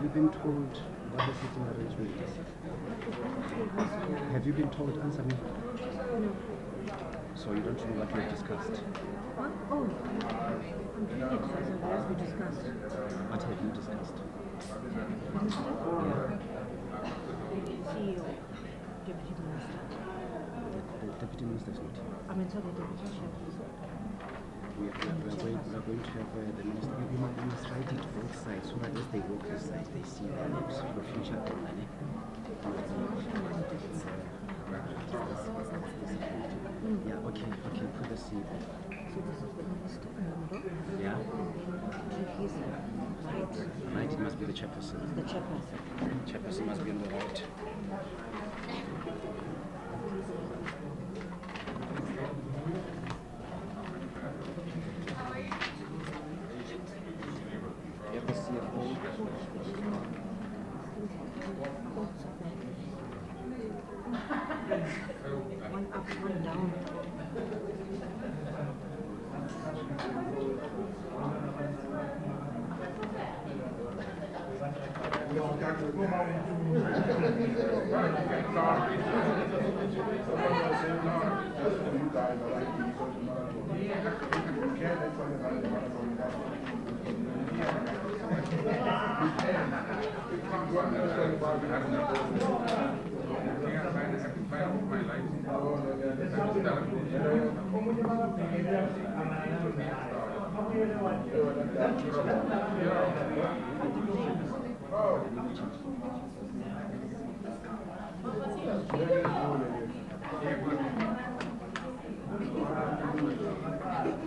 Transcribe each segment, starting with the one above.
you been told what the sitting arrangement is? Have you been told? Answer me. No. So you don't know what we have discussed? What? Oh, I'm doing it as we discussed. What have you discussed? Minister? Yeah. CEO. Deputy Minister. The Deputy Minister is not here. I mean, sorry, Deputy Chairperson. We are going to have the minister. We must write it both sides so that as they walk the sides, they see their names for future planning. Yeah, okay, put the CEO. So this is the minister member. Yeah. To his right. Right, it must be the chairperson. The chairperson. Chairperson must be on the right. You have the CFO. One up, one down.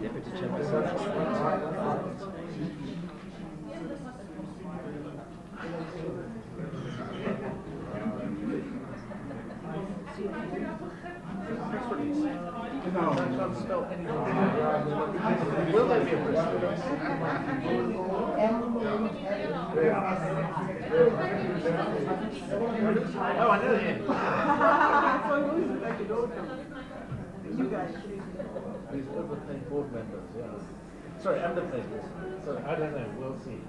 Deputy Chairperson. Will there be a president? Oh, I know him. You guys. These overpaid board members, yeah. Sorry, underpaid. Sorry, I don't know. We'll see.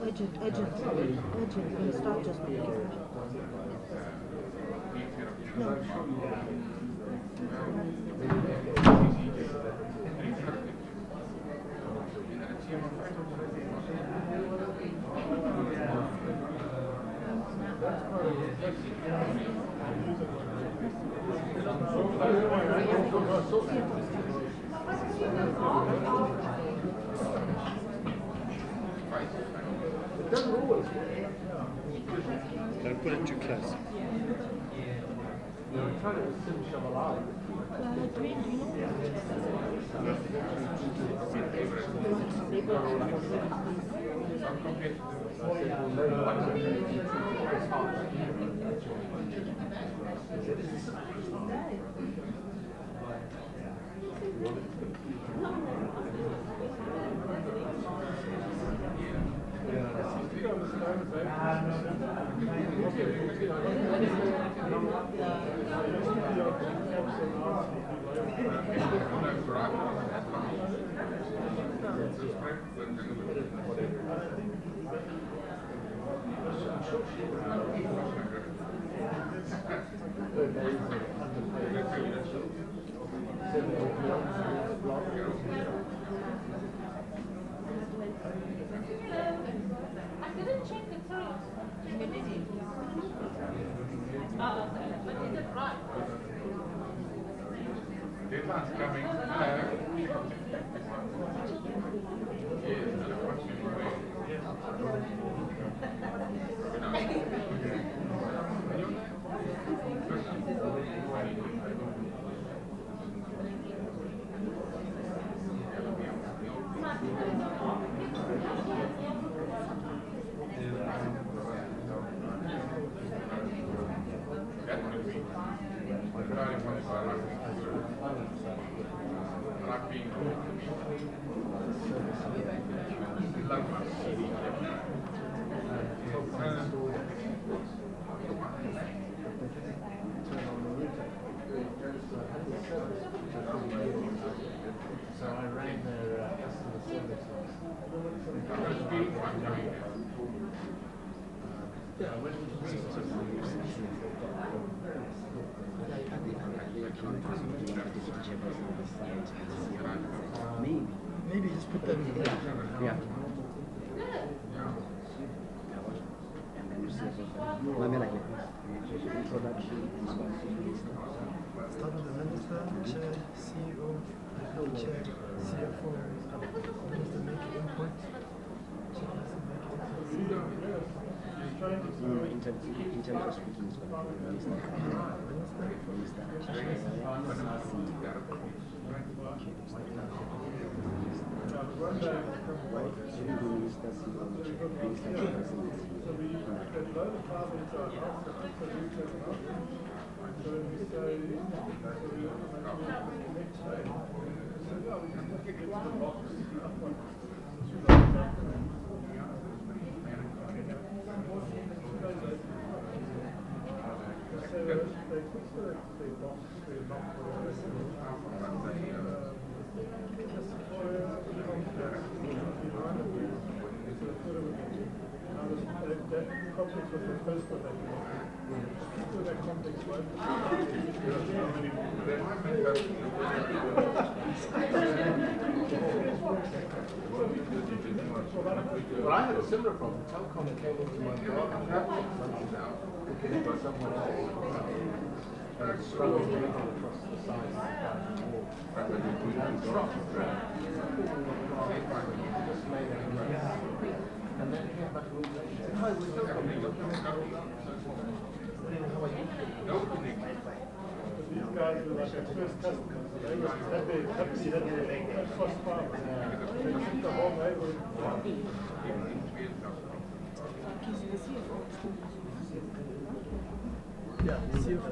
Urgent, can start just Don't put it too close. I didn't check the time. But is it right? Deadline's coming. So I rang their customer service office. Yeah, when Maybe just put them in. Yeah. And then you see it. production and so Start with the minister, chair, CEO, chair, CFO, minister make input. No, in terms of speaking, it's going to be minister. Well, I had a similar problem. Telecom came into my garden looking for someone else. And it's struggling to get across the side of the wall. And then it came back and said, hi, we're still coming. These guys were like our first customers. They were happy that they first farm. They took the whole way. Yeah, CFO.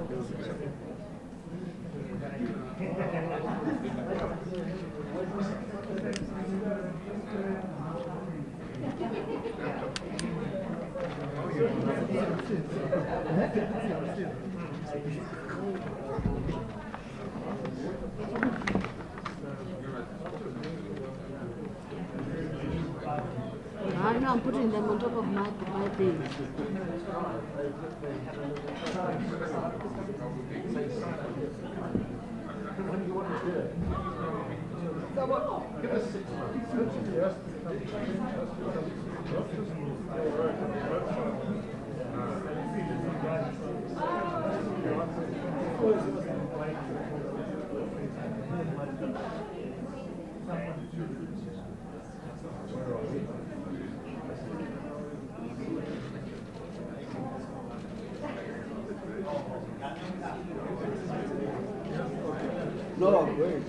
I know I'm putting them on top of my things. When do you want to do it? Give us 6 months. No, wait.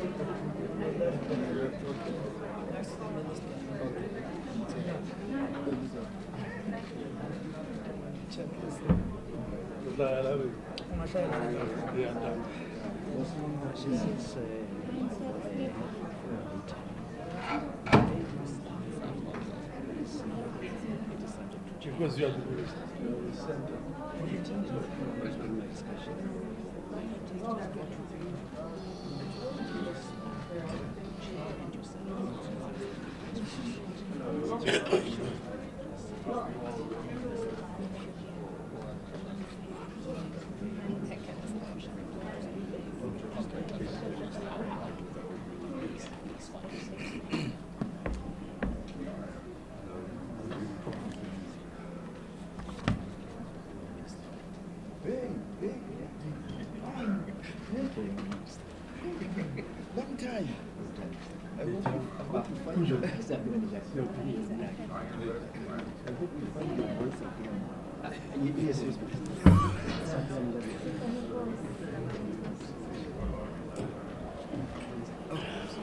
Because you are the Long time. I hope you find your best. I hope you find your voice again. Yes, yes.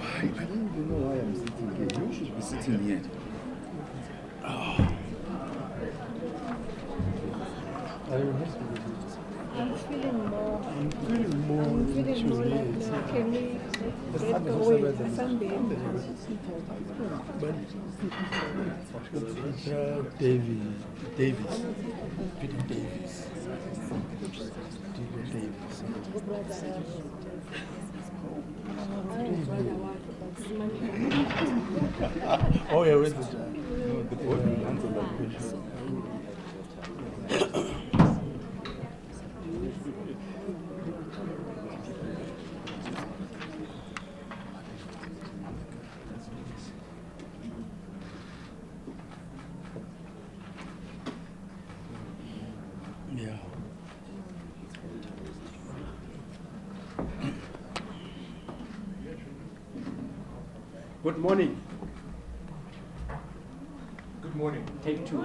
I don't even know why I'm sitting here. You should be sitting here. I'm feeling more. I'm feeling more Like can we get away Sunday? Davis. Peter Davis. Oh yeah, where's the job? No, the board will answer that question. Yeah. Good morning. Good morning. Take two.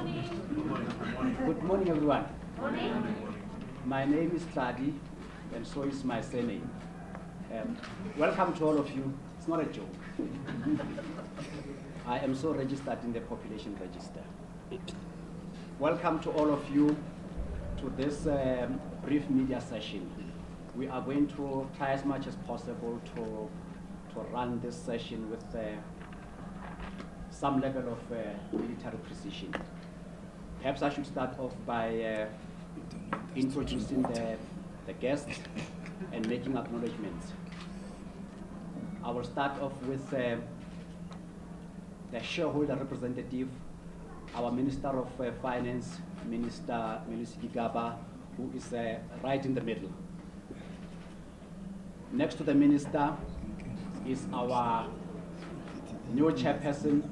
Good morning, everyone. My name is Tladi, and so is my surname. Welcome to all of you. It's not a joke. I am so registered in the population register. Welcome to all of you to this brief media session. We are going to try as much as possible to run this session with some level of military precision. Perhaps I should start off by introducing the guests and making acknowledgements. I will start off with the shareholder representative, our Minister of Finance, Minister Gigaba, who is right in the middle. Next to the minister is our new chairperson,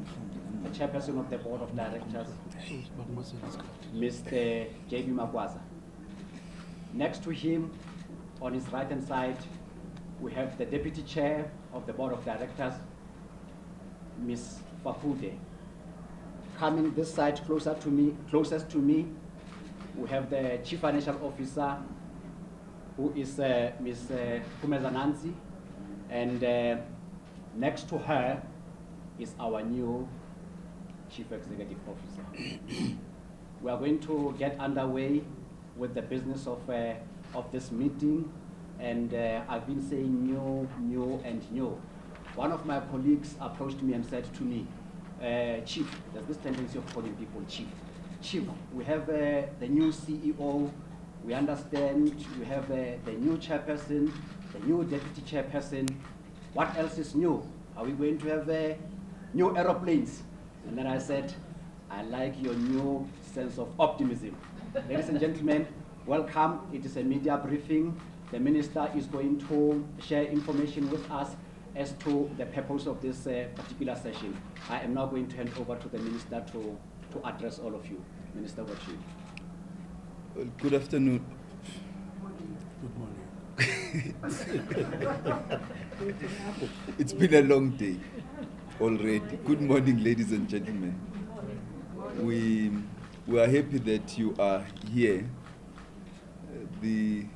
the chairperson of the board of directors, Mr. Gigaba. Next to him, on his right-hand side, we have the deputy chair of the board of directors, Ms. Fakude. Coming this side closest to me, we have the chief financial officer, who is Ms. Kumezanansi, and next to her is our new chief executive officer. We are going to get underway with the business of this meeting, and I've been saying new, and new. One of my colleagues approached me and said to me, Chief, there's this tendency of calling people Chief. Chief, we have the new CEO, we understand we have the new chairperson, the new deputy chairperson. What else is new? Are we going to have new aeroplanes? And then I said, I like your new sense of optimism. Ladies and gentlemen, welcome. It is a media briefing. The minister is going to share information with us as to the purpose of this particular session. I am now going to hand over to the minister to address all of you. Minister, what you? Well, good afternoon. Good morning. It's been a long day already. Good morning, ladies and gentlemen. We are happy that you are here. The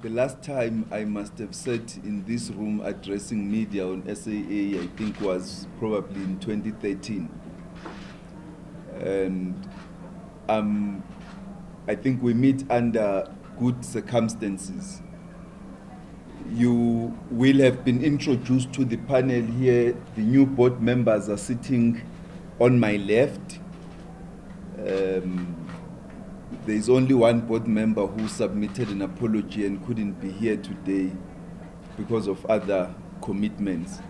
last time I must have sat in this room addressing media on SAA, I think was probably in 2013. And I think we meet under good circumstances. You will have been introduced to the panel here. The new board members are sitting on my left. There is only one board member who submitted an apology and couldn't be here today because of other commitments.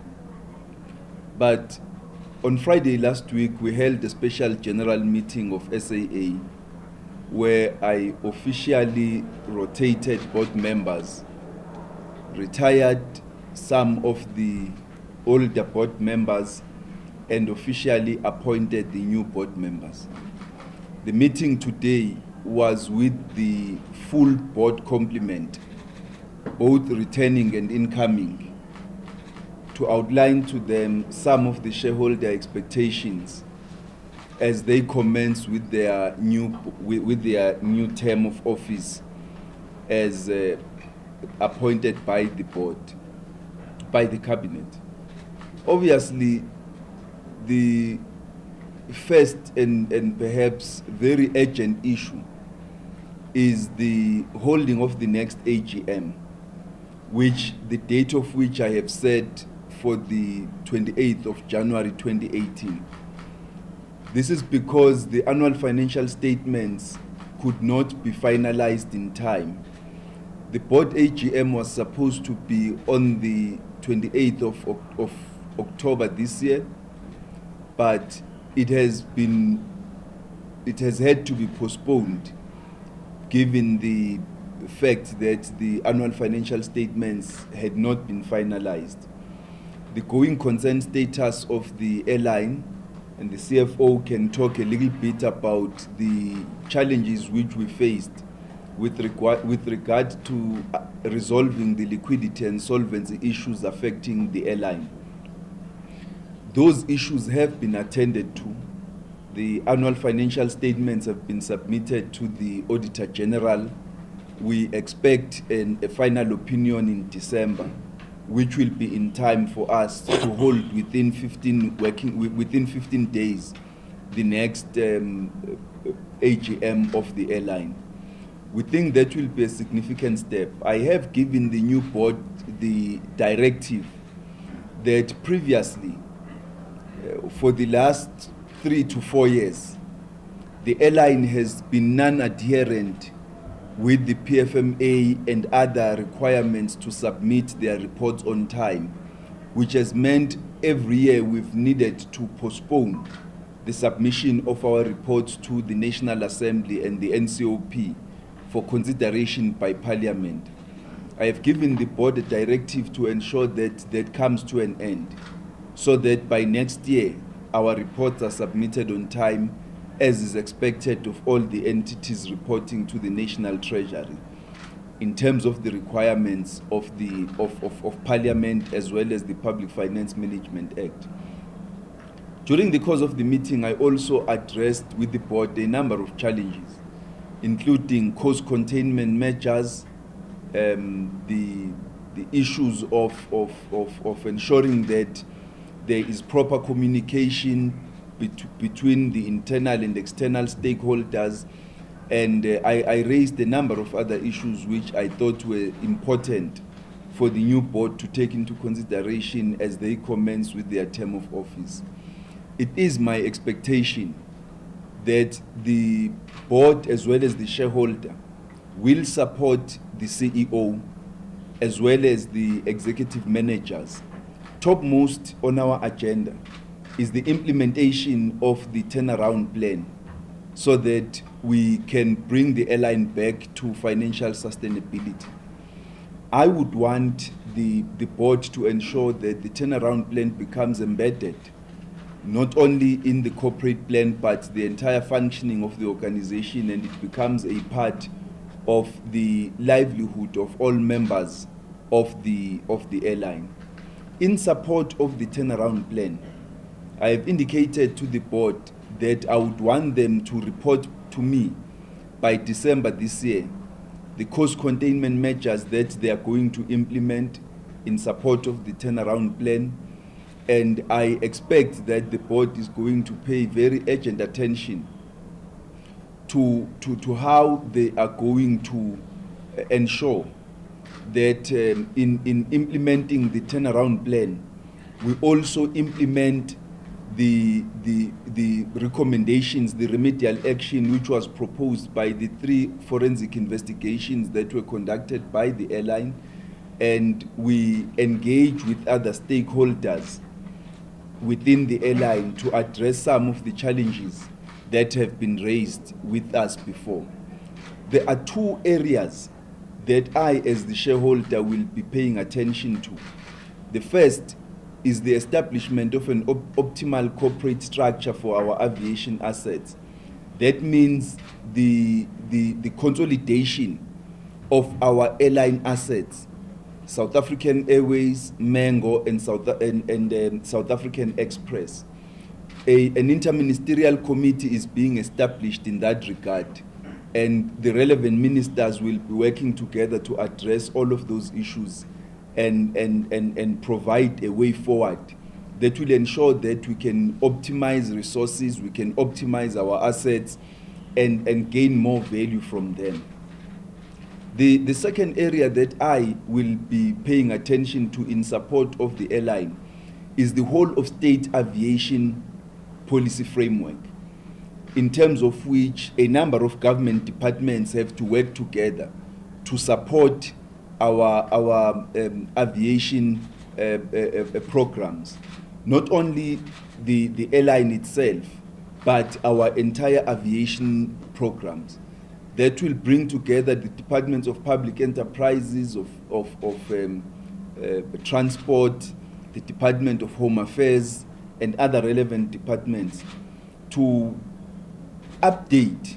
But on Friday last week, we held a special general meeting of SAA where I officially rotated board members, retired some of the older board members, and officially appointed the new board members. The meeting today was with the full board complement, both returning and incoming, to outline to them some of the shareholder expectations as they commence with their new term of office as appointed by the board, by the cabinet. Obviously, the first and perhaps very urgent issue is the holding of the next AGM, which the date of which I have set for the 28th of January 2018. This is because the annual financial statements could not be finalized in time. The board AGM was supposed to be on the 28th of October this year, but it has had to be postponed given the fact that the annual financial statements had not been finalized. The going concern status of the airline, and the CFO can talk a little bit about the challenges which we faced with regard to resolving the liquidity and solvency issues affecting the airline. those issues have been attended to. The annual financial statements have been submitted to the Auditor General. We expect a final opinion in December, which will be in time for us to hold within 15 days the next AGM of the airline. We think that will be a significant step. I have given the new board the directive that previously, for the last 3 to 4 years, the airline has been non-adherent with the PFMA and other requirements to submit their reports on time, which has meant every year we've needed to postpone the submission of our reports to the National Assembly and the NCOP for consideration by Parliament. I have given the board a directive to ensure that that comes to an end, so that by next year our reports are submitted on time, as is expected of all the entities reporting to the National Treasury, in terms of the requirements of Parliament as well as the Public Finance Management Act. During the course of the meeting, I also addressed with the board a number of challenges, including cost containment measures, the issues of ensuring that there is proper communication between the internal and external stakeholders, and I raised a number of other issues which I thought were important for the new board to take into consideration as they commence with their term of office. It is my expectation that the board as well as the shareholder will support the CEO as well as the executive managers. Topmost on our agenda is the implementation of the turnaround plan, so that we can bring the airline back to financial sustainability. I would want the board to ensure that the turnaround plan becomes embedded not only in the corporate plan but the entire functioning of the organization, and it becomes a part of the livelihood of all members of the airline. In support of the turnaround plan, I have indicated to the board that I would want them to report to me by December this year the cost containment measures that they are going to implement in support of the turnaround plan, and I expect that the board is going to pay very urgent attention to how they are going to ensure that in implementing the turnaround plan, we also implement the recommendations, the remedial action which was proposed by the 3 forensic investigations that were conducted by the airline, and we engage with other stakeholders within the airline to address some of the challenges that have been raised with us before. There are 2 areas that I, as the shareholder, will be paying attention to. The first is the establishment of an optimal corporate structure for our aviation assets. That means the consolidation of our airline assets, South African Airways, Mango, and South African Express. An interministerial committee is being established in that regard, and the relevant ministers will be working together to address all of those issues and provide a way forward that will ensure that we can optimize resources, we can optimize our assets, and gain more value from them. The second area that I will be paying attention to in support of the airline is the whole of state aviation policy framework, in terms of which a number of government departments have to work together to support our aviation programs. Not only the airline itself, but our entire aviation programs that will bring together the departments of public enterprises, of transport, the Department of Home Affairs, and other relevant departments to update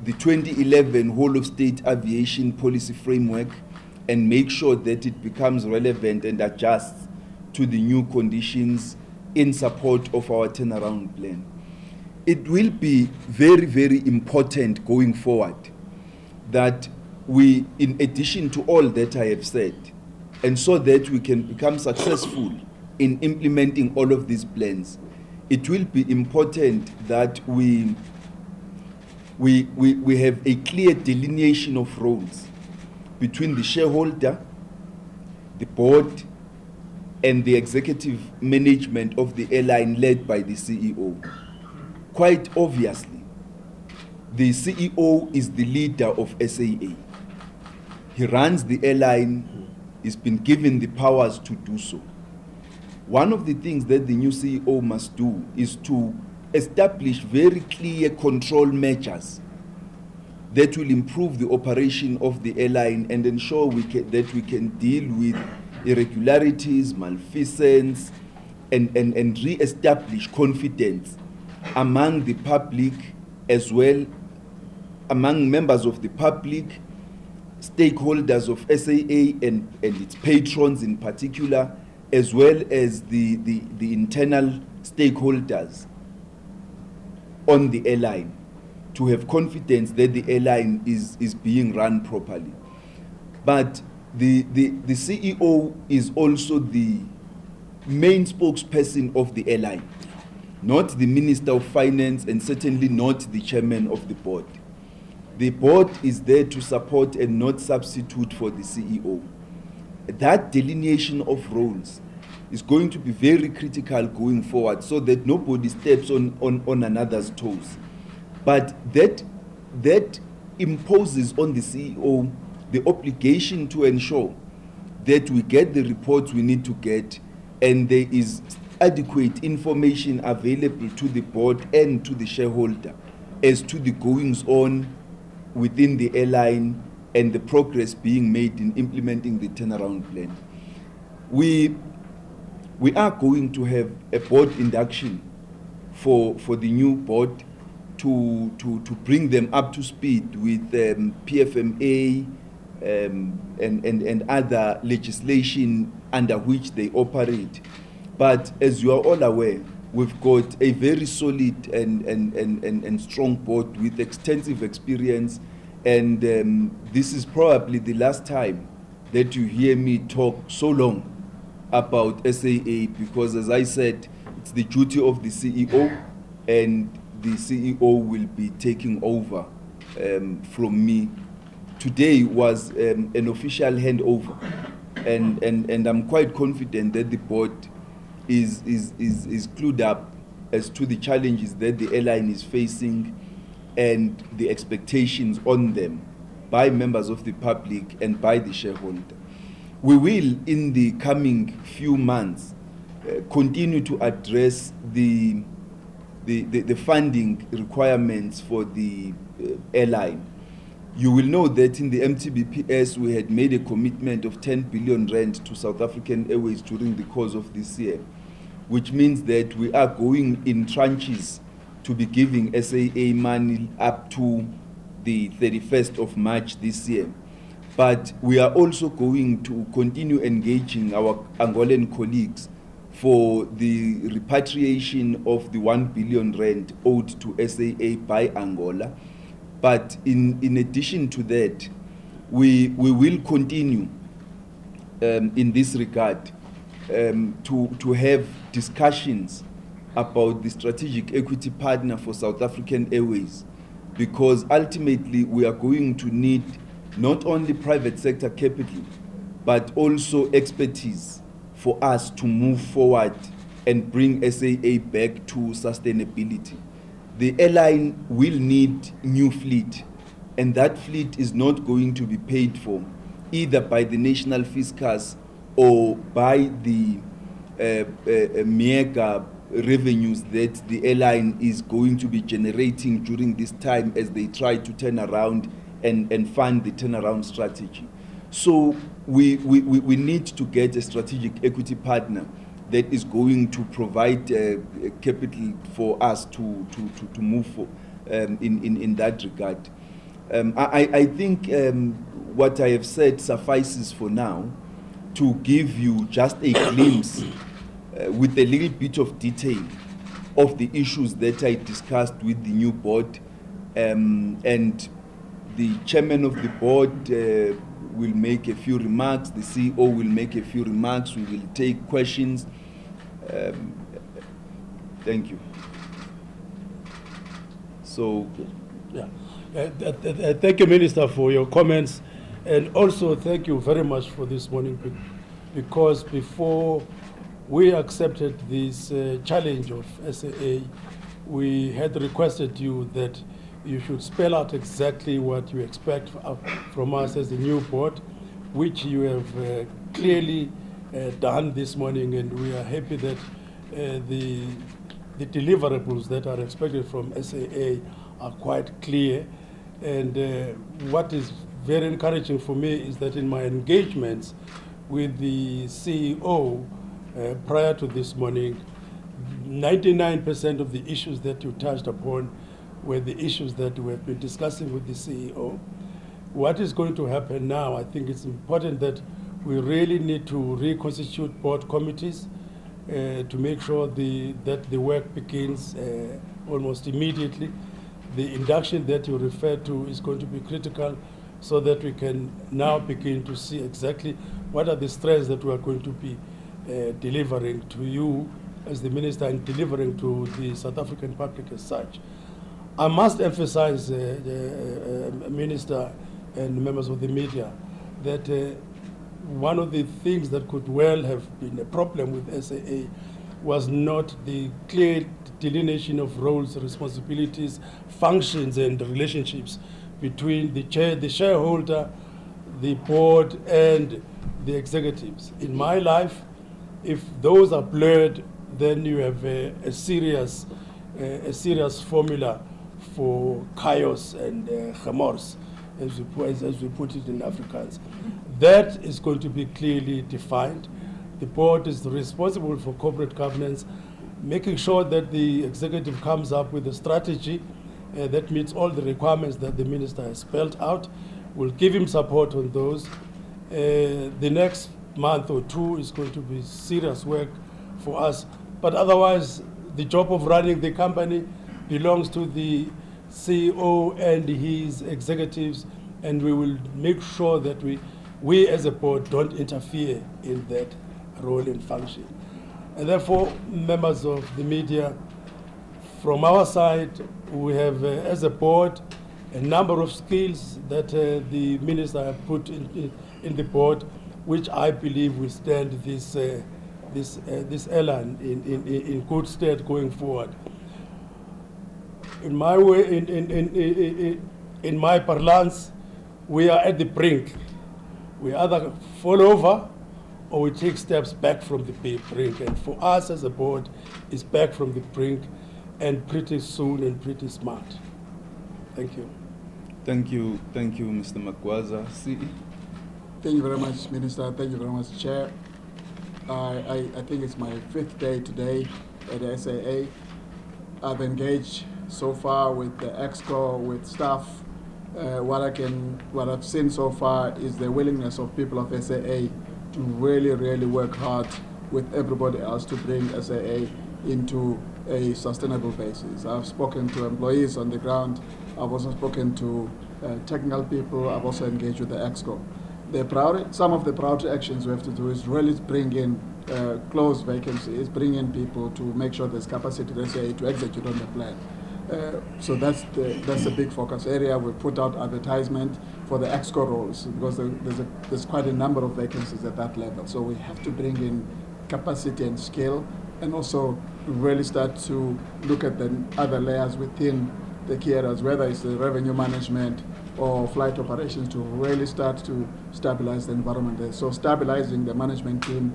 the 2011 whole of state aviation policy framework and make sure that it becomes relevant and adjusts to the new conditions in support of our turnaround plan. It will be very, very important going forward that we, in addition to all that I have said, and so that we can become successful in implementing all of these plans, it will be important that we have a clear delineation of roles between the shareholder, the board, and the executive management of the airline led by the CEO. Quite obviously, the CEO is the leader of SAA. He runs the airline, he's been given the powers to do so. One of the things that the new CEO must do is to establish very clear control measures that will improve the operation of the airline and ensure that we can deal with irregularities, malfeasance, and re-establish confidence among the public, as well among members of the public, stakeholders of SAA and its patrons in particular, as well as the internal stakeholders on the airline, to have confidence that the airline is being run properly. But the CEO is also the main spokesperson of the airline, not the Minister of Finance, and certainly not the chairman of the board. The board is there to support and not substitute for the CEO. That delineation of roles is going to be very critical going forward, so that nobody steps on another's toes. But that imposes on the CEO the obligation to ensure that we get the reports we need to get, and there is adequate information available to the board and to the shareholder as to the goings on within the airline and the progress being made in implementing the turnaround plan. We are going to have a board induction for the new board to bring them up to speed with PFMA and other legislation under which they operate. But as you are all aware, we've got a very solid and strong board with extensive experience, and this is probably the last time that you hear me talk so long about SAA, because, as I said, it's the duty of the CEO, and the CEO will be taking over from me. Today was an official handover, and I'm quite confident that the board is clued up as to the challenges that the airline is facing and the expectations on them by members of the public and by the shareholder. We will, in the coming few months, continue to address the funding requirements for the airline. You will know that in the MTBPS we had made a commitment of 10 billion rand to South African Airways during the course of this year, which means that we are going in tranches to be giving SAA money up to the 31st of March this year. But we are also going to continue engaging our Angolan colleagues for the repatriation of the 1 billion rand owed to SAA by Angola. But in addition to that, we will continue in this regard to have discussions about the strategic equity partner for South African Airways, because ultimately we are going to need not only private sector capital, but also expertise for us to move forward and bring SAA back to sustainability. The airline will need new fleet, and that fleet is not going to be paid for either by the national fiscus or by the mega revenues that the airline is going to be generating during this time as they try to turn around and fund the turnaround strategy. So we need to get a strategic equity partner that is going to provide capital for us to move for, in that regard. I think what I have said suffices for now to give you just a glimpse with a little bit of detail of the issues that I discussed with the new board, and the chairman of the board will make a few remarks, the CEO will make a few remarks, we will take questions. Thank you. So, yeah. Thank you, Minister, for your comments, and also thank you very much for this morning, because before we accepted this challenge of SAA, we had requested you that you should spell out exactly what you expect from us as the new board, which you have clearly done this morning, and we are happy that the deliverables that are expected from SAA are quite clear. And what is very encouraging for me is that in my engagements with the CEO prior to this morning, 99% of the issues that you touched upon were the issues that we have been discussing with the CEO. What is going to happen now, I think it's important that we really need to reconstitute board committees to make sure that the work begins almost immediately. The induction that you referred to is going to be critical, so that we can now begin to see exactly what are the strengths that we are going to be delivering to you as the minister and delivering to the South African public as such. I must emphasize, Minister and members of the media, that one of the things that could well have been a problem with SAA was not the clear delineation of roles, responsibilities, functions, and relationships between the chair, the shareholder, the board, and the executives. In my life, if those are blurred, then you have a serious formula for chaos and remorse, as we put it in Afrikaans. That is going to be clearly defined. The board is responsible for corporate governance, making sure that the executive comes up with a strategy that meets all the requirements that the minister has spelled out. We'll give him support on those. The next month or two is going to be serious work for us. But otherwise, the job of running the company belongs to the CEO and his executives, and we will make sure that we as a board don't interfere in that role and function. And therefore, members of the media, from our side, we have, as a board, a number of skills that the minister have put in the board, which I believe will stand this airline in good stead going forward. In my way, in my parlance, we are at the brink. We either fall over or we take steps back from the brink. And for us as a board, it's back from the brink, and pretty soon and pretty smart. Thank you. Thank you, Mr. Magwaza. Thank you very much, Minister. Thank you very much, Chair. I think it's my 5th day today at the SAA. I've engaged so far with the EXCO, with staff. What I've seen so far is the willingness of people of SAA to really work hard with everybody else to bring SAA into a sustainable basis. I've spoken to employees on the ground. I've also spoken to technical people. I've also engaged with the EXCO. Some of the priority actions we have to do is really bring in close vacancies, bring in people to make sure there's capacity in SAA to execute on the plan. So that's a big focus area. We put out advertisement for the EXCO roles because there's quite a number of vacancies at that level. So we have to bring in capacity and skill, and also really start to look at the other layers within the key areas, whether it's the revenue management or flight operations, to really start to stabilize the environment there. So stabilizing the management team,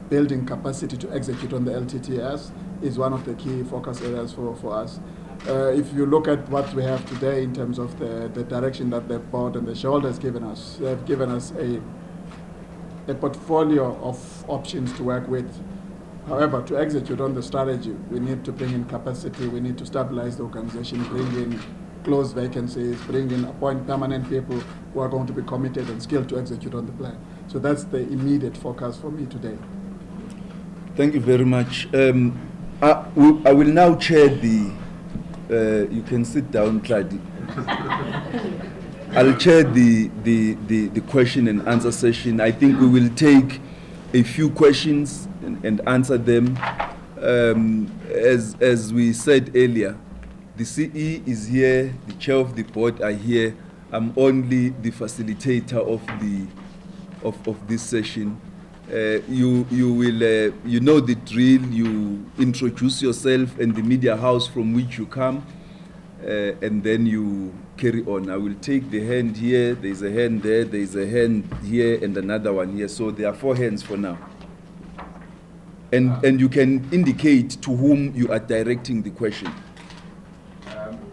building capacity to execute on the LTTS is one of the key focus areas for us. If you look at what we have today in terms of the direction that the board and the shareholders given us, they have given us a portfolio of options to work with. However, to execute on the strategy, we need to bring in capacity, we need to stabilize the organization, bring in close vacancies, appoint permanent people who are going to be committed and skilled to execute on the plan. So that's the immediate focus for me today. Thank you very much. I will now chair the, you can sit down, Clady. I'll chair the question and answer session. I think we will take a few questions and answer them. As we said earlier, the CE is here, the chair of the board are here. I'm only the facilitator of this session. You know the drill. You introduce yourself and the media house from which you come, and then you carry on. I will take the hand here. There's a hand there. There's a hand here, and another one here. So there are 4 hands for now. And you can indicate to whom you are directing the question.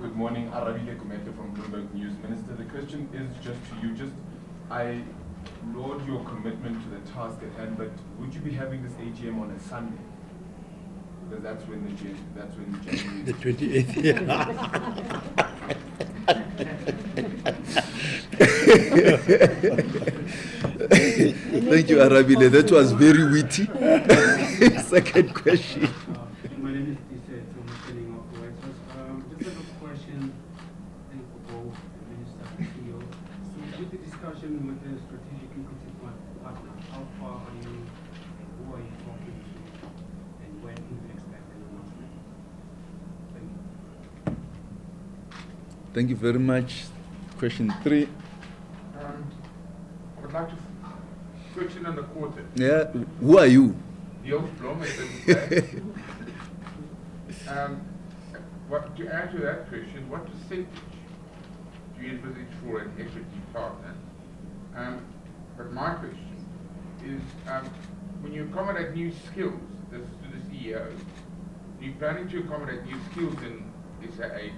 Good morning, Arabile Kumete from Bloomberg News. Minister, the question is just to you. I laud your commitment to the task at hand, but would you be having this AGM on a Sunday? Because that's when January. The 28th, yeah. Thank you, Arabile. That was very witty. Second question. My name is Tise from Standing Up for Writers. Just have a question, I think, for both the Minister and CEO. So, with the discussion with the strategic equity partner, how far are you, who are you talking to, and when do you expect an announcement? Thank you. Thank you very much. Question 3. I would like to question on the quarter. Yeah, who are you? The old Blom, what to add to that question, what percentage do you envisage for an equity partner? But my question is, when you accommodate new skills, this is to the CEO, you're planning to accommodate new skills in SAA,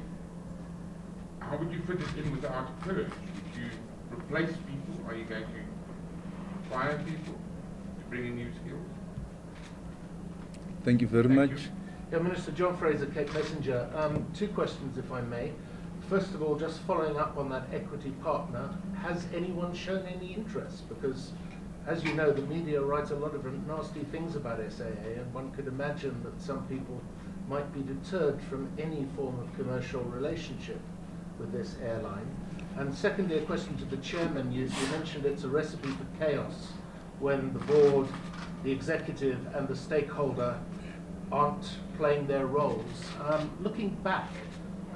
how would you fit it in without a purge? Would you replace people? Are you going to fire people to bring in new skills? Thank you very much. You. Yeah, Minister John Fraser, Cape Messenger. 2 questions, if I may. First of all, just following up on that equity partner, has anyone shown any interest? Because, as you know, the media writes a lot of nasty things about SAA, and one could imagine that some people might be deterred from any form of commercial relationship with this airline. And secondly, a question to the chairman. You mentioned it's a recipe for chaos when the board, the executive, and the stakeholder aren't playing their roles. Looking back,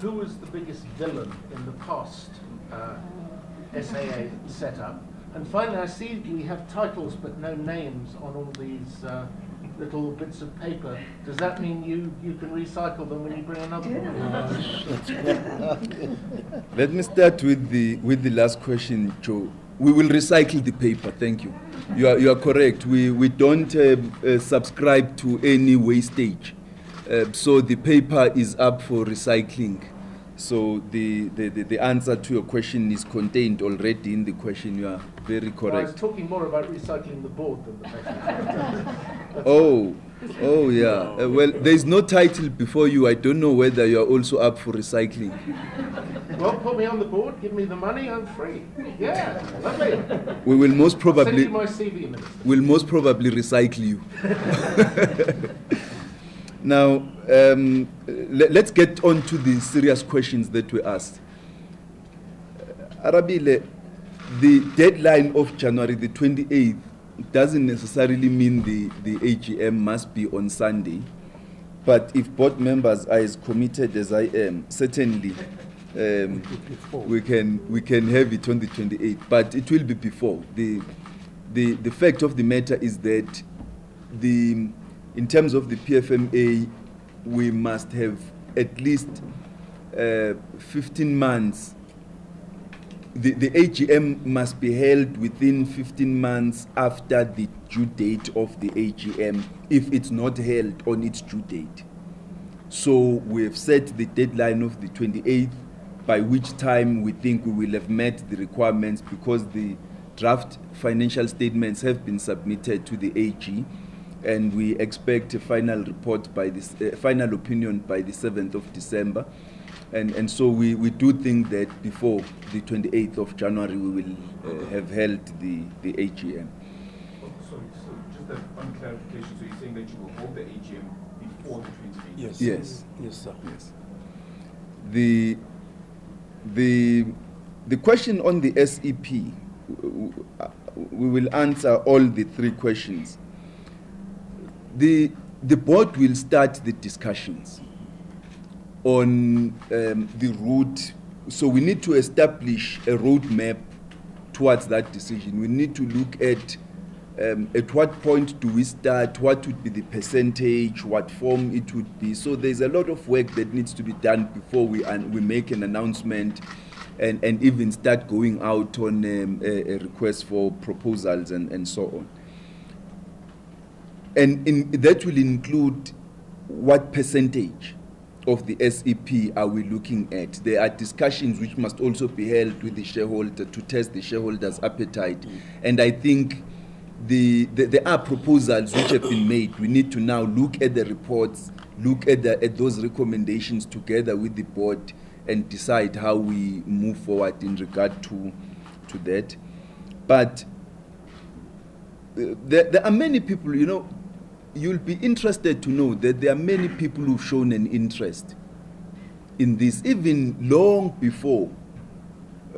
who was the biggest villain in the past SAA setup? And finally, I see we have titles but no names on all these little bits of paper. Does that mean you can recycle them when you bring another one? Let me start with the last question, Joe. We will recycle the paper. Thank you. You are correct. We don't subscribe to any wastage. So the paper is up for recycling. So the answer to your question is contained already in the question. You are very correct. Well, I was talking more about recycling the board than the paper. Oh yeah. Well, there is no title before you. I don't know whether you are also up for recycling. Well, put me on the board, give me the money, I'm free. Yeah, lovely. We will most probably send you my CV, Minister. We'll most probably recycle you. Now, let's get on to the serious questions that were asked. Arabile, the deadline of January the 28th doesn't necessarily mean the AGM must be on Sunday. But if board members are as committed as I am, certainly we can have it on the 28th. But it will be before. The fact of the matter is that in terms of the PFMA, we must have at least 15 months. The AGM must be held within 15 months after the due date of the AGM, if it's not held on its due date. So we have set the deadline of the 28th, by which time we think we will have met the requirements, because the draft financial statements have been submitted to the AG, and we expect a final report by this final opinion by the 7th of December. And so we do think that before the 28th of January we will have held the AGM. Sorry, so just one clarification. So you're saying that you will hold the AGM before the 28th? Yes. Yes. Yes, sir. Yes. The question on the SEP, we will answer all the three questions. The board will start the discussions on the route. So we need to establish a roadmap towards that decision. We need to look at what point do we start, what would be the percentage, what form it would be. So there's a lot of work that needs to be done before we make an announcement and even start going out on a request for proposals and so on. And that will include what percentage of the SEP are we looking at. There are discussions which must also be held with the shareholder to test the shareholders' appetite. And I think there are proposals which have been made. We need to now look at the reports, look at those recommendations together with the board and decide how we move forward in regard to that. But there are many people, you know, you'll be interested to know that there are many people who've shown an interest in this, even long before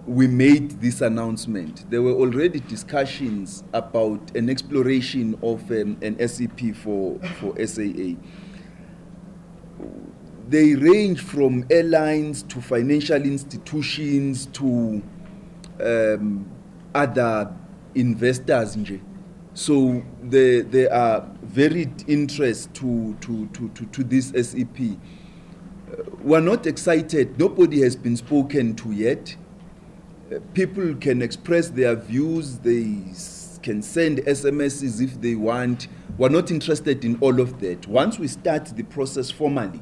we made this announcement. There were already discussions about an exploration of an SEP for SAA. They range from airlines to financial institutions to other investors. So there are varied interests to this SEP. We're not excited. Nobody has been spoken to yet. People can express their views. They can send SMSs if they want. We're not interested in all of that. Once we start the process formally,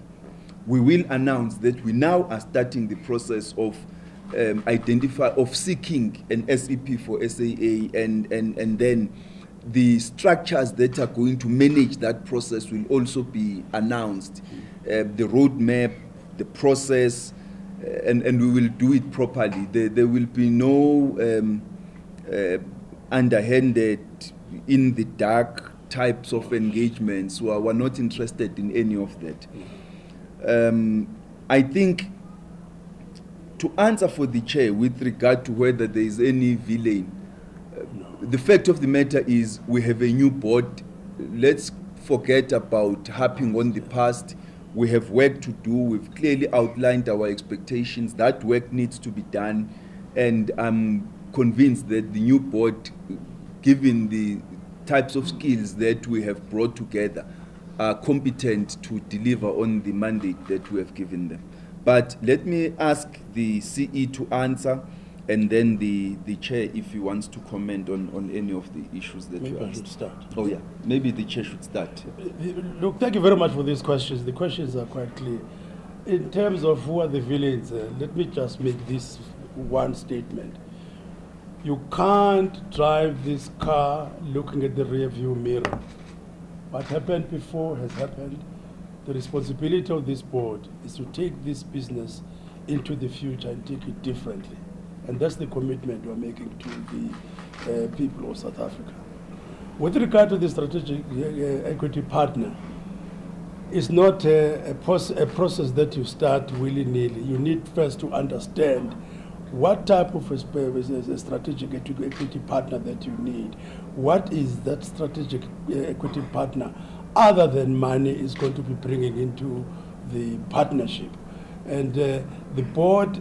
we will announce that we now are starting the process of seeking an SEP for SAA, and then the structures that are going to manage that process will also be announced. The roadmap, the process, and we will do it properly. There will be no underhanded, in the dark types of engagements. So we're not interested in any of that. I think to answer for the chair with regard to whether there is any villain, the fact of the matter is we have a new board. Let's forget about harping on the past. We have work to do. We've clearly outlined our expectations. That work needs to be done. And I'm convinced that the new board, given the types of skills that we have brought together, are competent to deliver on the mandate that we have given them. But let me ask the CE to answer, and then the chair, if he wants to comment on any of the issues that you asked. Maybe I should start. Oh yeah, maybe the chair should start. Look, thank you very much for these questions. The questions are quite clear. In terms of who are the villains, let me just make this one statement. You can't drive this car looking at the rear view mirror. What happened before has happened. The responsibility of this board is to take this business into the future and take it differently. And that's the commitment we're making to the people of South Africa. With regard to the strategic equity partner, it's not a process that you start willy-nilly. You need first to understand what type of a strategic equity partner that you need. What is that strategic equity partner other than money is going to be bringing into the partnership? And the board,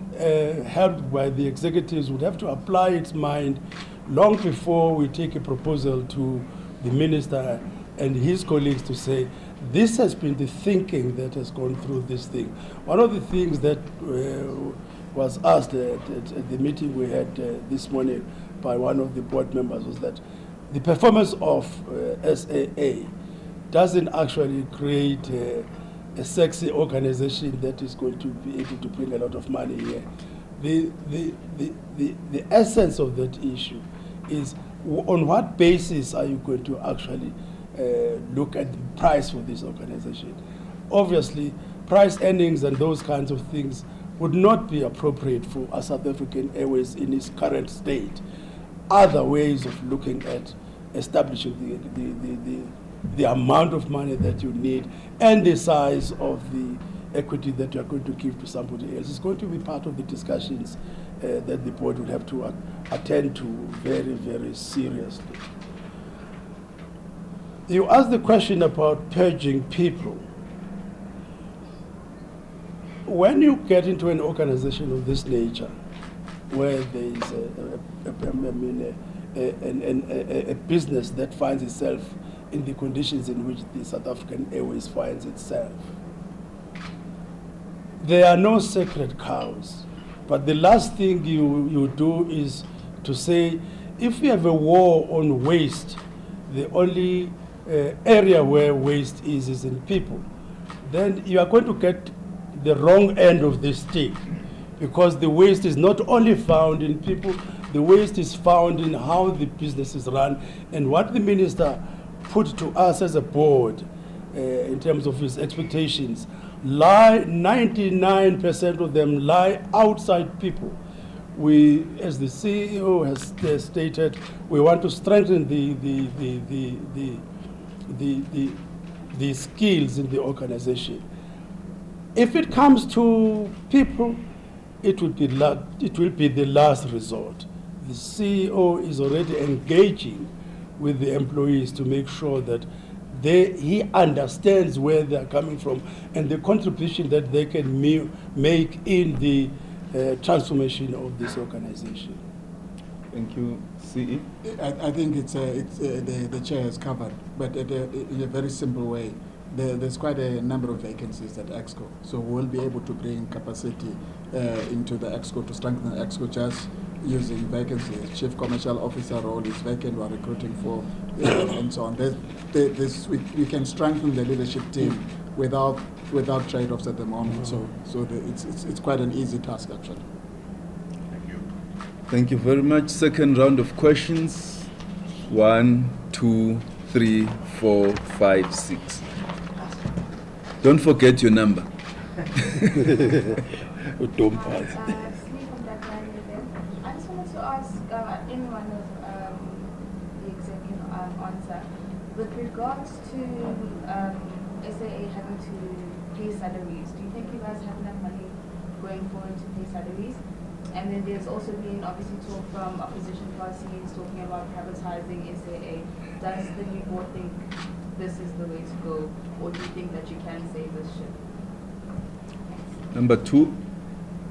helped by the executives, would have to apply its mind long before we take a proposal to the minister and his colleagues to say, this has been the thinking that has gone through this thing. One of the things that was asked at the meeting we had this morning by one of the board members was that the performance of SAA doesn't actually create a sexy organization that is going to be able to bring a lot of money here. The essence of that issue is on what basis are you going to actually look at the price for this organization? Obviously, price earnings and those kinds of things would not be appropriate for a South African Airways in its current state. Other ways of looking at establishing the amount of money that you need and the size of the equity that you are going to give to somebody else. It's going to be part of the discussions that the board will have to attend to very, very seriously. You asked the question about purging people. When you get into an organization of this nature, where there is a business that finds itself in the conditions in which the South African Airways finds itself, there are no sacred cows. But the last thing you do is to say, if we have a war on waste, the only area where waste is in people, then you are going to get the wrong end of the stick, because the waste is not only found in people, the waste is found in how the business is run. And what the minister put to us as a board in terms of his expectations, 99% of them lie outside people. We, as the CEO has stated, we want to strengthen the skills in the organization. If it comes to people, it will be the last resort. The CEO is already engaging with the employees to make sure that he understands where they are coming from and the contribution that they can make in the transformation of this organization. Thank you, CE. I think the chair has covered, but in a very simple way. There's quite a number of vacancies at EXCO, so we'll be able to bring capacity into the EXCO to strengthen the EXCO just using vacancies. Chief Commercial Officer role is vacant, we're recruiting for, and so on. We can strengthen the leadership team without trade-offs at the moment, so it's quite an easy task actually. Thank you. Thank you very much. Second round of questions. 1, 2, 3, 4, 5, 6. Don't forget your number. Sleep on that line again. I just wanted to ask anyone of the executive answer with regards to SAA having to pay salaries. Do you think you guys have enough money going forward to pay salaries? And then there's also been obviously talk from opposition parties talking about privatizing SAA. Does the new board think this is the way to go, or do you think that you can save this ship? Number 2.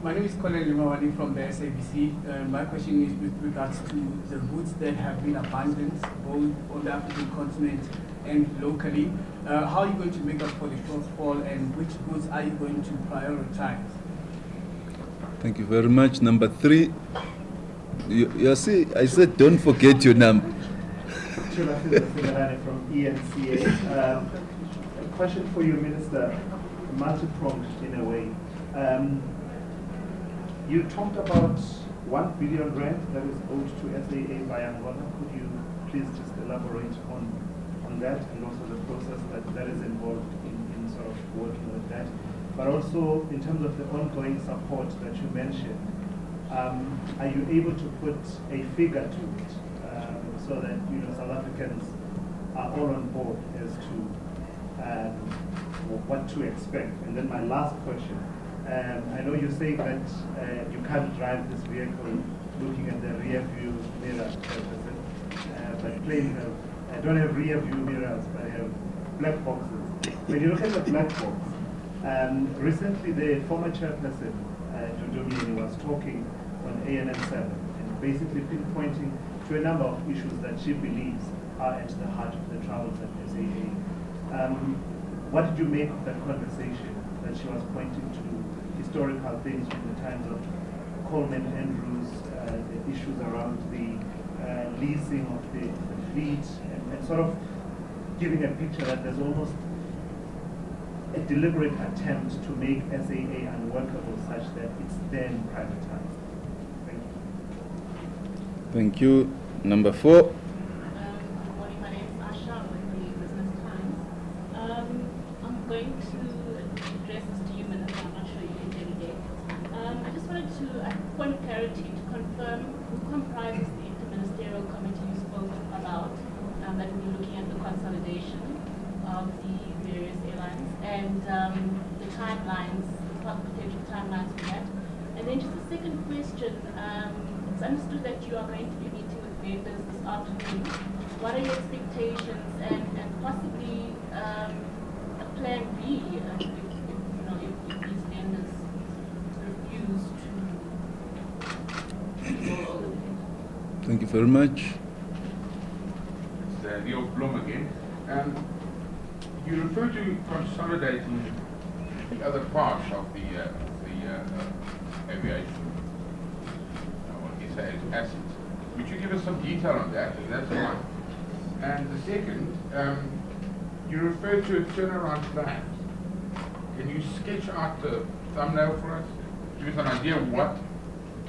My name is Colin Limawani from the SABC. My question is with regards to the routes that have been abandoned, both on the African continent and locally. How are you going to make up for the shortfall, and which routes are you going to prioritize? Thank you very much. Number 3. You see, I said don't forget your number. From ENCA. A question for you, Minister, multi-pronged in a way. You talked about 1 billion rand that is owed to SAA by Angola. Could you please just elaborate on that, and also the process that is involved in sort of working with that? But also in terms of the ongoing support that you mentioned, are you able to put a figure to it? So that South Africans are all on board as to what to expect. And then my last question, I know you say that you can't drive this vehicle looking at the rear view mirror, but plain I don't have rear view mirrors, but I have black boxes. When you look at the black box, recently the former chairperson, Dudumini, was talking on ANN7 and basically pinpointing to a number of issues that she believes are at the heart of the troubles at SAA. What did you make of that conversation that she was pointing to historical things from the times of Coleman Andrews, the issues around the leasing of the fleet, and sort of giving a picture that there's almost a deliberate attempt to make SAA unworkable such that it's then privatized? Thank you. Number 4. Good morning, my name is Asha with the Business Times. I'm going to address this to you, Minister. I'm not sure you can delegate. I just wanted to, at point of clarity, to confirm who comprises the interministerial committee you spoke about, timelines, potential timelines for that. And then just a second question, it's understood that you are going to be meeting with vendors this afternoon. What are your expectations and possibly a plan B if these vendors refuse to go over there? Thank you very much. It's Leo Blom again. You refer to consolidating the other parts of the aviation, or SAA's assets. Would you give us some detail on that? That's one. And the second, you refer to a turnaround plan. Can you sketch out the thumbnail for us? Give us an idea of what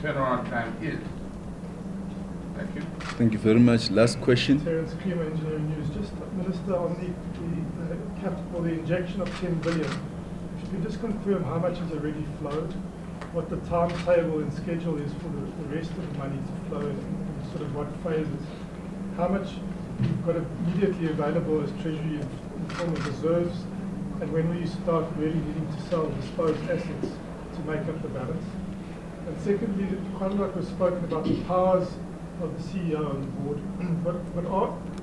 turnaround plan is. Thank you. Thank you very much. Last question. Terence Creamer, Engineering News. Just, Minister, on the capital, the injection of 10 billion, if you could just confirm how much has already flowed, what the timetable and schedule is for the rest of the money to flow in sort of what phases, how much you've got immediately available as Treasury in form of reserves, and when will you start really needing to sell disposed assets to make up the balance? And secondly, quite a lot was spoken about the powers of the CEO and the board, but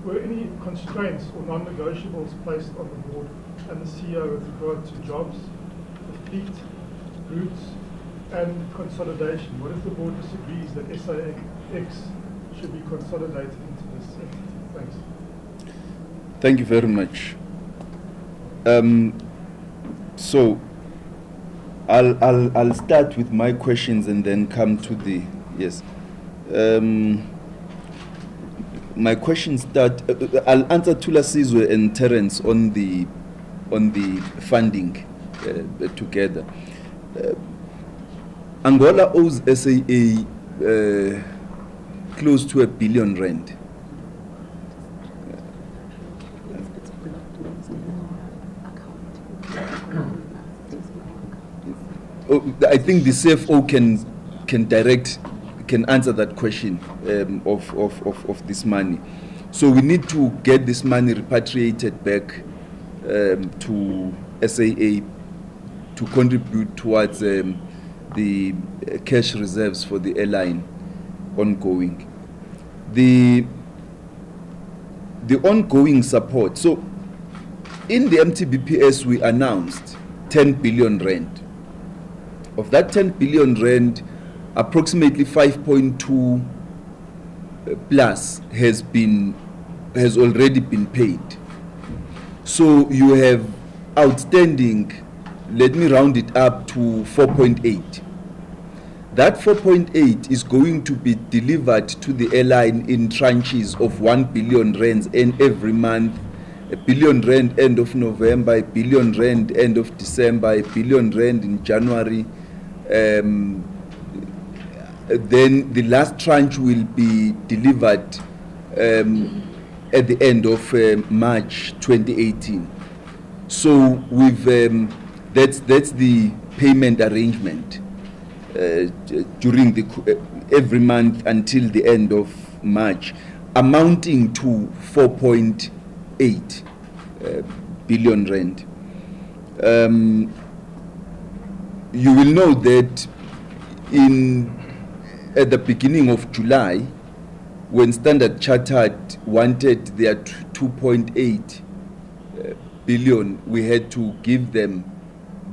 were any constraints or non-negotiables placed on the board and the CEO with regard to jobs, the fleet, routes, and consolidation? What if the board disagrees that SAX should be consolidated into this entity? Thanks. Thank you very much. So I'll start with my questions and then come to the yes. My questions start. I'll answer Tula Sizwe and Terence on the funding together. Angola owes SAA close to R1 billion. I think the CFO can answer that question of this money. So we need to get this money repatriated back to SAA to contribute towards the cash reserves for the airline ongoing. The ongoing support. So in the MTBPS we announced 10 billion rand. Of that 10 billion rand, approximately 5.2 plus has already been paid. So you have outstanding, let me round it up to 4.8. That 4.8 is going to be delivered to the airline in tranches of 1 billion rands and every month, 1 billion rand end of November, 1 billion rand end of December, 1 billion rand in January. Then the last tranche will be delivered at the end of March 2018. So we've that's the payment arrangement during every month until the end of March, amounting to 4.8 billion rand. You will know that at the beginning of July, when Standard Chartered wanted their 2.8 billion, we had to give them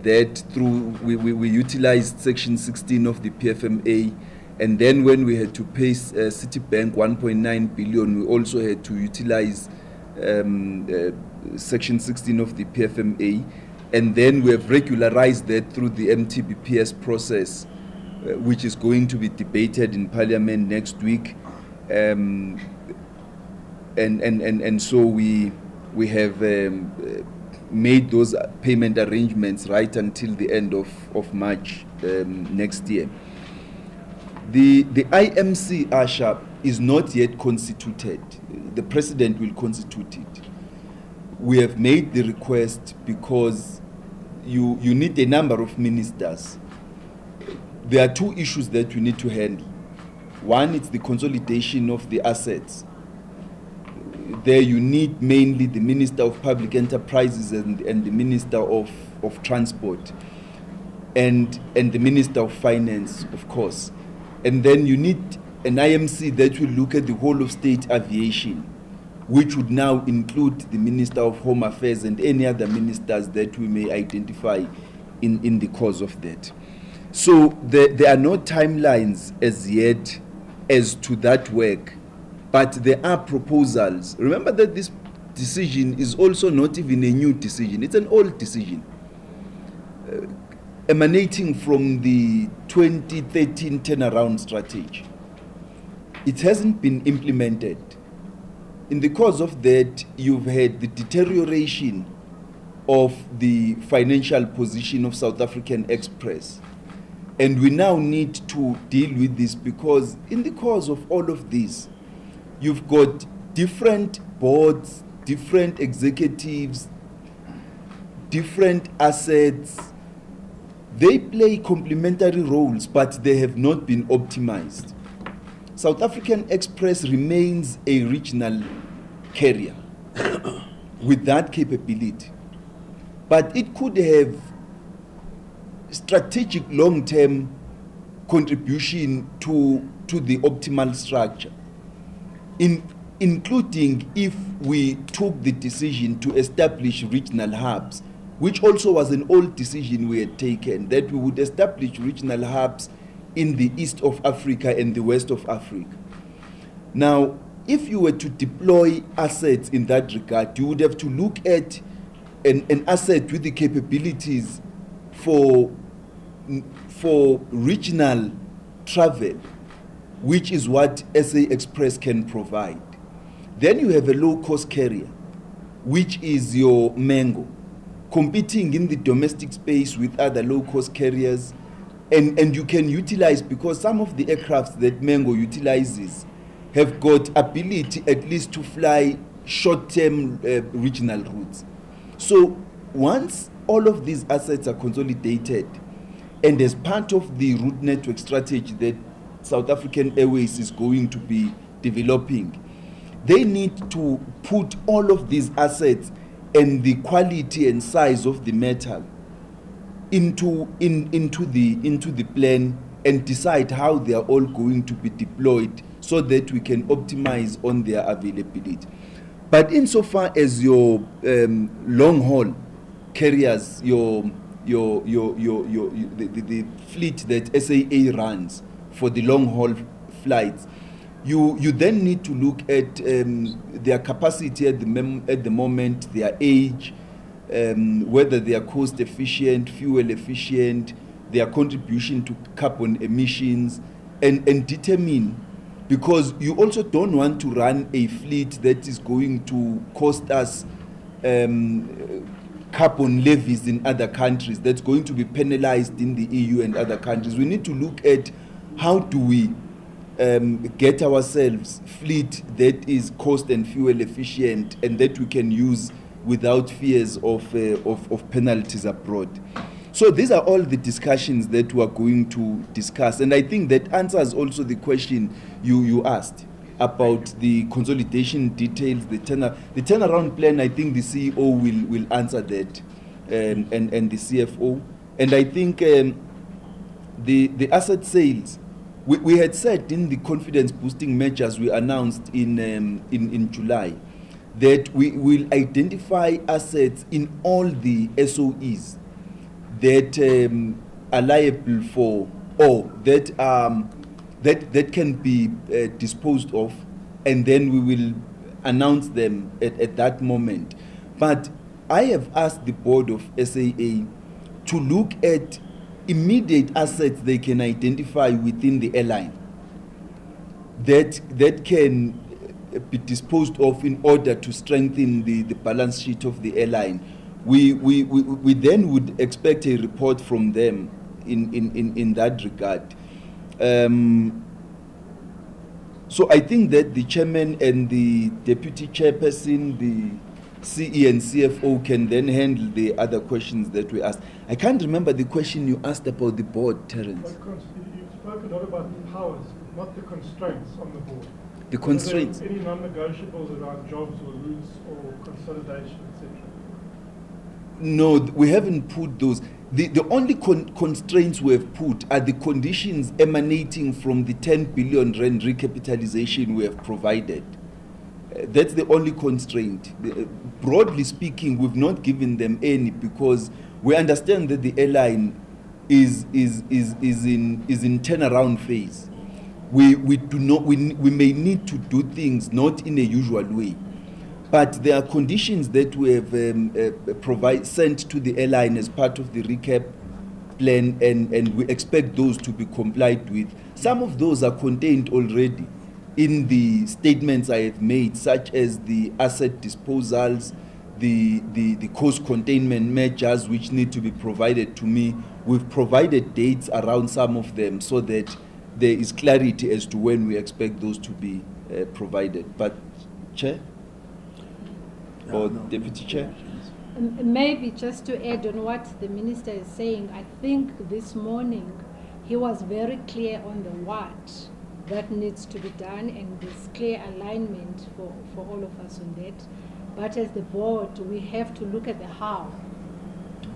that through, we utilized Section 16 of the PFMA, and then when we had to pay Citibank 1.9 billion, we also had to utilize Section 16 of the PFMA, and then we have regularized that through the MTBPS process, which is going to be debated in Parliament next week, and so we have made those payment arrangements right until the end of March next year. The IMC Asha is not yet constituted. The President will constitute it. We have made the request because you need a number of ministers. There are two issues that you need to handle. One is the consolidation of the assets. There you need mainly the Minister of Public Enterprises and the Minister of Transport. and the Minister of Finance, of course. And then you need an IMC that will look at the whole of state aviation, which would now include the Minister of Home Affairs and any other ministers that we may identify in the course of that. So there are no timelines as yet as to that work, but there are proposals. Remember that this decision is also not even a new decision, it's an old decision. Emanating from the 2013 turnaround strategy. It hasn't been implemented. In the course of that, you've had the deterioration of the financial position of South African Express. And we now need to deal with this because in the course of all of this, you've got different boards, different executives, different assets. They play complementary roles, but they have not been optimized. South African Express remains a regional carrier with that capability, but it could have strategic long-term contribution to the optimal structure, including if we took the decision to establish regional hubs, which also was an old decision we had taken, that we would establish regional hubs in the east of Africa and the west of Africa. Now, if you were to deploy assets in that regard, you would have to look at an asset with the capabilities for regional travel, which is what SA Express can provide. Then you have a low-cost carrier, which is your Mango, competing in the domestic space with other low-cost carriers, and you can utilize, because some of the aircrafts that Mango utilizes have got ability at least to fly short-term regional routes. So once all of these assets are consolidated, and as part of the route network strategy that South African Airways is going to be developing, they need to put all of these assets and the quality and size of the metal into the plan and decide how they are all going to be deployed so that we can optimize on their availability. But insofar as your long haul carriers, the fleet that SAA runs for the long haul flights, you then need to look at their capacity at the moment, their age, whether they are cost efficient, fuel efficient, their contribution to carbon emissions, and determine, because you also don't want to run a fleet that is going to cost us carbon levies in other countries, that's going to be penalized in the EU and other countries. We need to look at how do we get ourselves fleet that is cost and fuel efficient and that we can use without fears of penalties abroad. So these are all the discussions that we are going to discuss, and I think that answers also the question you asked about the consolidation details, the turnaround plan. I think the CEO will answer that, and the CFO. And I think the asset sales, we had said in the confidence boosting measures we announced in July that we will identify assets in all the SOEs that are liable for, or that can be disposed of, and then we will announce them at that moment. But I have asked the board of SAA to look at immediate assets they can identify within the airline that can be disposed of in order to strengthen the balance sheet of the airline. We then would expect a report from them in that regard. So I think that the chairman and the deputy chairperson, the CE and CFO can then handle the other questions that we asked. I can't remember the question you asked about the board, Terence. You spoke a lot about the powers, not the constraints on the board. The constraints. Any non-negotiables around jobs or routes or consolidation, etc.? No, we haven't put those. The only constraints we have put are the conditions emanating from the 10 billion rand recapitalization we have provided. That's the only constraint. Broadly speaking, we've not given them any because we understand that the airline is in turnaround phase. We may need to do things not in a usual way, but there are conditions that we have sent to the airline as part of the recap plan, and we expect those to be complied with. Some of those are contained already in the statements I have made, such as the asset disposals, the cost containment measures which need to be provided to me. We've provided dates around some of them so that there is clarity as to when we expect those to be provided. But, Chair? Or Deputy Chair? Maybe just to add on what the Minister is saying, I think this morning he was very clear on the what that needs to be done, and there's clear alignment for all of us on that. But as the board, we have to look at the how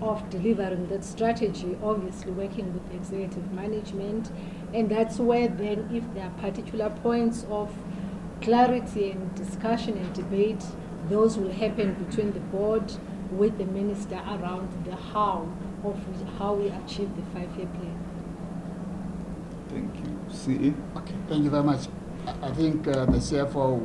of delivering that strategy, obviously working with executive management, and that's where then if there are particular points of clarity and discussion and debate, those will happen between the board with the minister around the how of how we achieve the 5-year plan. Thank you. CA? Okay, thank you very much. I think the CFO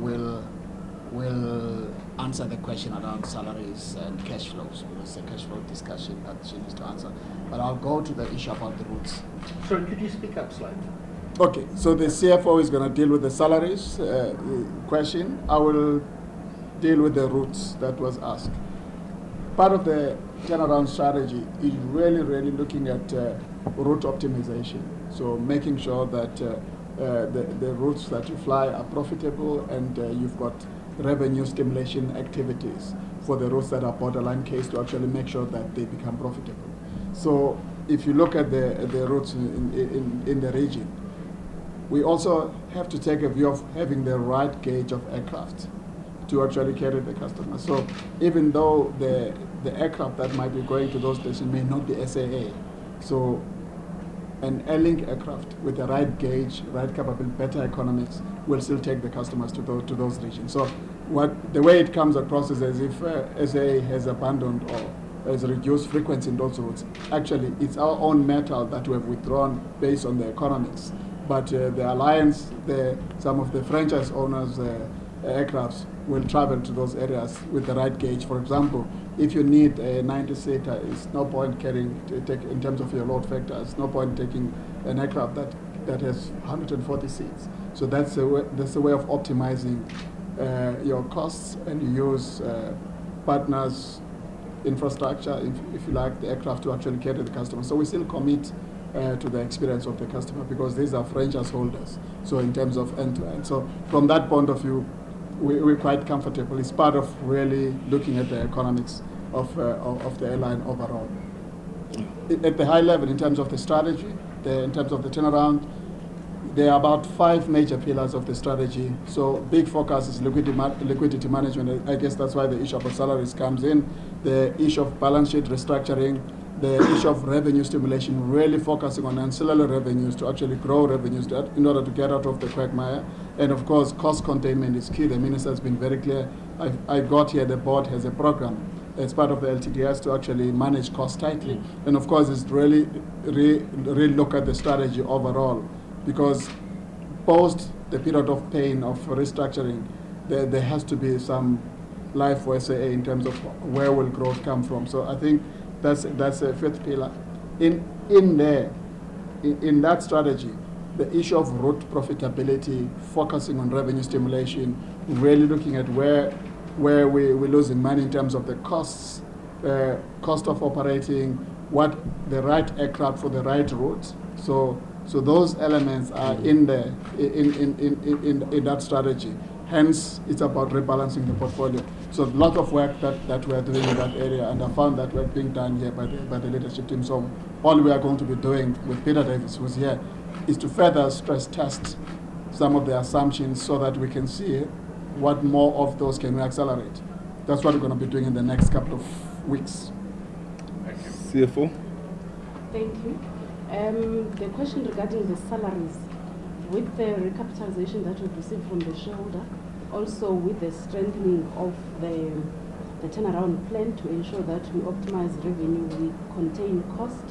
will answer the question around salaries and cash flows, because it's a cash flow discussion that she needs to answer. But I'll go to the issue about the routes. Sorry, could you speak up slightly? Okay, so the CFO is going to deal with the salaries question. I will deal with the routes that was asked. Part of the turnaround strategy is really looking at route optimization. So making sure that the routes that you fly are profitable, and you've got revenue stimulation activities for the routes that are borderline case to actually make sure that they become profitable. So if you look at the routes in the region, we also have to take a view of having the right gauge of aircraft to actually carry the customer. So even though the aircraft that might be going to those stations may not be SAA, so an Airlink aircraft with the right gauge, right capability, better economics will still take the customers to those regions. So the way it comes across is as if SAA has abandoned or has reduced frequency in those routes. Actually, it's our own metal that we have withdrawn based on the economics. But the alliance, some of the franchise owners' aircrafts will travel to those areas with the right gauge. For example, if you need a 90-seater, it's no point in terms of your load factor, it's no point taking an aircraft that has 140 seats. So that's a way of optimizing your costs, and you use partners' infrastructure, if you like, the aircraft to actually carry the customer. So we still commit to the experience of the customer, because these are franchise holders, so in terms of end-to-end. So from that point of view, we're quite comfortable. It's part of really looking at the economics of the airline overall. At the high level, in terms of the strategy, in terms of the turnaround, there are about 5 major pillars of the strategy. So big focus is liquidity management. I guess that's why the issue of salaries comes in. The issue of balance sheet restructuring, the issue of revenue stimulation, really focusing on ancillary revenues to actually grow revenues in order to get out of the quagmire. And of course, cost containment is key. The minister has been very clear. I got here, the board has a program as part of the LTDS to actually manage costs tightly. And of course, it's really look at the strategy overall, because post the period of pain of restructuring, there has to be some life for SAA in terms of where will growth come from. So I think that's a 5th pillar. In that strategy, the issue of route profitability, focusing on revenue stimulation, really looking at where we're losing money in terms of the costs, cost of operating, what the right aircraft for the right route. So those elements are in there in that strategy. Hence, it's about rebalancing the portfolio. So a lot of work that we are doing in that area, and I found that work being done here by the leadership team. So all we are going to be doing with Peter Davis, who's here, is to further stress test some of the assumptions so that we can see what more of those can we accelerate. That's what we're going to be doing in the next couple of weeks. CFO? Thank you. The question regarding the salaries, with the recapitalization that we've received from the shareholder, also with the strengthening of the turnaround plan to ensure that we optimize revenue, we contain cost,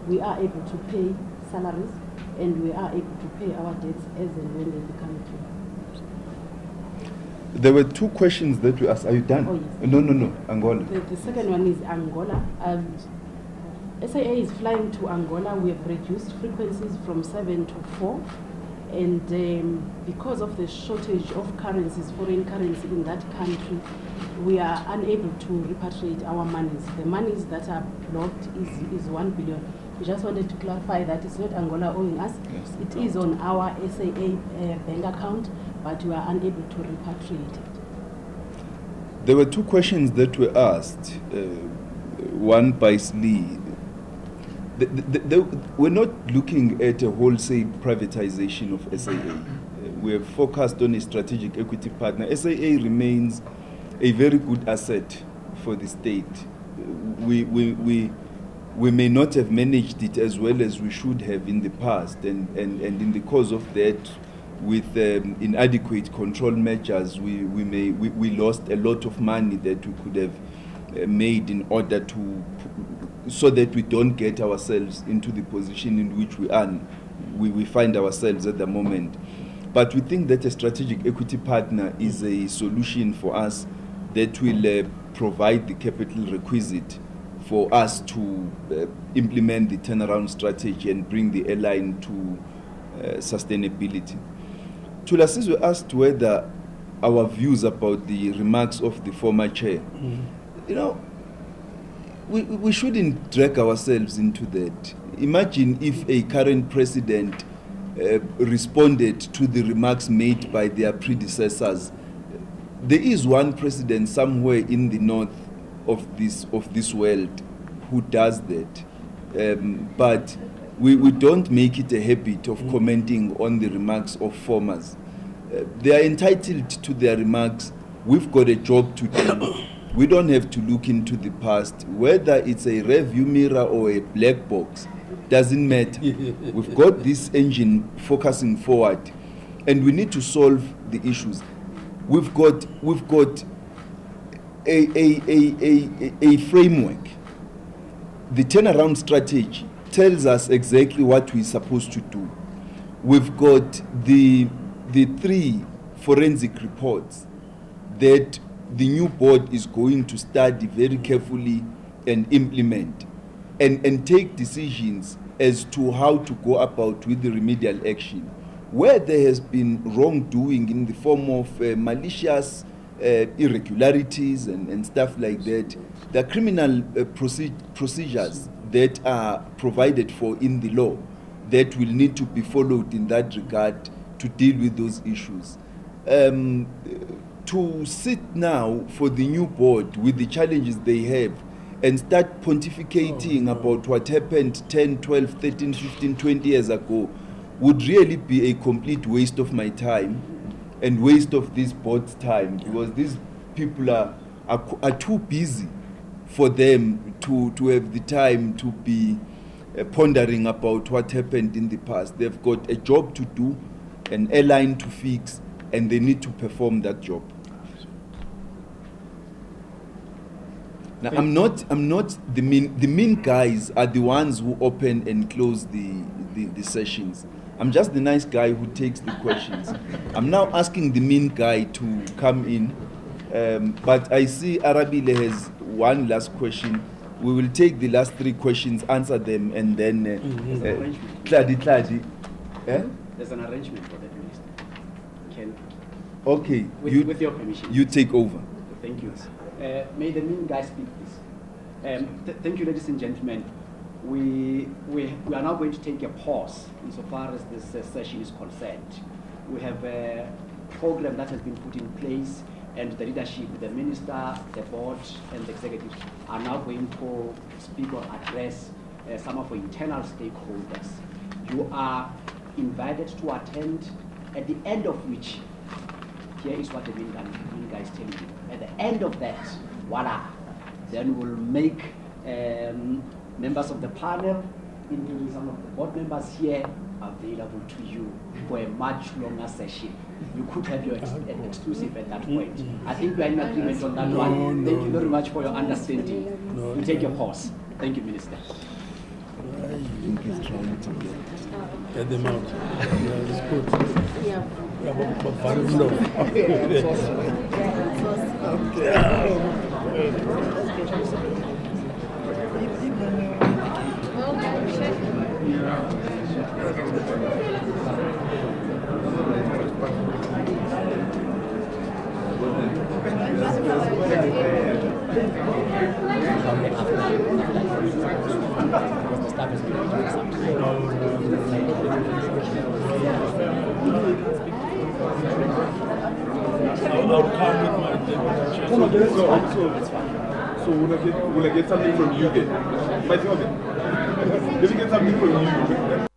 we are able to pay salaries, and we are able to pay our debts as and when they become due. There were two questions that we asked. Are you done? Oh, yes. No, Angola. The second one is Angola. SAA is flying to Angola. We have reduced frequencies from 7 to 4. And because of the shortage of currencies, foreign currency in that country, we are unable to repatriate our monies. The monies that are blocked is 1 billion. We just wanted to clarify that it's not Angola owing us. Yes. It is on our SAA bank account, but we are unable to repatriate it. There were two questions that were asked. One by Slee. We're not looking at a wholesale privatization of SAA. We have focused on a strategic equity partner. SAA remains a very good asset for the state. We may not have managed it as well as we should have in the past, and in the course of that, with inadequate control measures, we lost a lot of money that we could have made in order to, so that we don't get ourselves into the position in which we find ourselves at the moment. But we think that a strategic equity partner is a solution for us that will provide the capital requisite for us to implement the turnaround strategy and bring the airline to sustainability. Thulasizwe asked whether our views about the remarks of the former chair. You know, we shouldn't drag ourselves into that. Imagine if a current president responded to the remarks made by their predecessors. There is one president somewhere in the north of this world who does that, but we don't make it a habit of commenting on the remarks of formers. They are entitled to their remarks. We've got a job to do. We don't have to look into the past. Whether it's a rearview mirror or a black box, doesn't matter. We've got this engine focusing forward, and we need to solve the issues. We've got a framework. The turnaround strategy tells us exactly what we're supposed to do. We've got the 3 forensic reports that the new board is going to study very carefully and implement and take decisions as to how to go about with the remedial action. Where there has been wrongdoing in the form of malicious irregularities and stuff like that, the criminal procedures that are provided for in the law that will need to be followed in that regard to deal with those issues. To sit now for the new board with the challenges they have and start pontificating about what happened 10, 12, 13, 15, 20 years ago would really be a complete waste of my time and waste of this board's time, because these people are too busy for them to have the time to be pondering about what happened in the past. They've got a job to do, an airline to fix, and they need to perform that job. Now, I'm not the mean guys are the ones who open and close the sessions. I'm just the nice guy who takes the questions. I'm now asking the mean guy to come in, but I see Arabile has one last question. We will take the last 3 questions, answer them, and then Tladi. There's an arrangement for that, Minister. Okay, with your permission. You take over. Thank you. May the mean guy speak, please. Thank you, ladies and gentlemen. We are now going to take a pause insofar as this session is concerned. We have a program that has been put in place, and the leadership, the minister, the board, and the executive are now going to speak or address some of our internal stakeholders. You are invited to attend, at the end of which, here is what the mean guy is telling you. At the end of that, voila, then we'll make members of the panel some of the board members here available to you for a much longer session. You could have your an exclusive at that point. I think we are in agreement on that one. Thank you very much for your understanding. You take your pause. Thank you, Minister. I think he's trying to Get them out. Yeah, it's good. Yeah. Yeah, but very low. I'll come with my deputy. So will I get something from you then? Let me get something from you.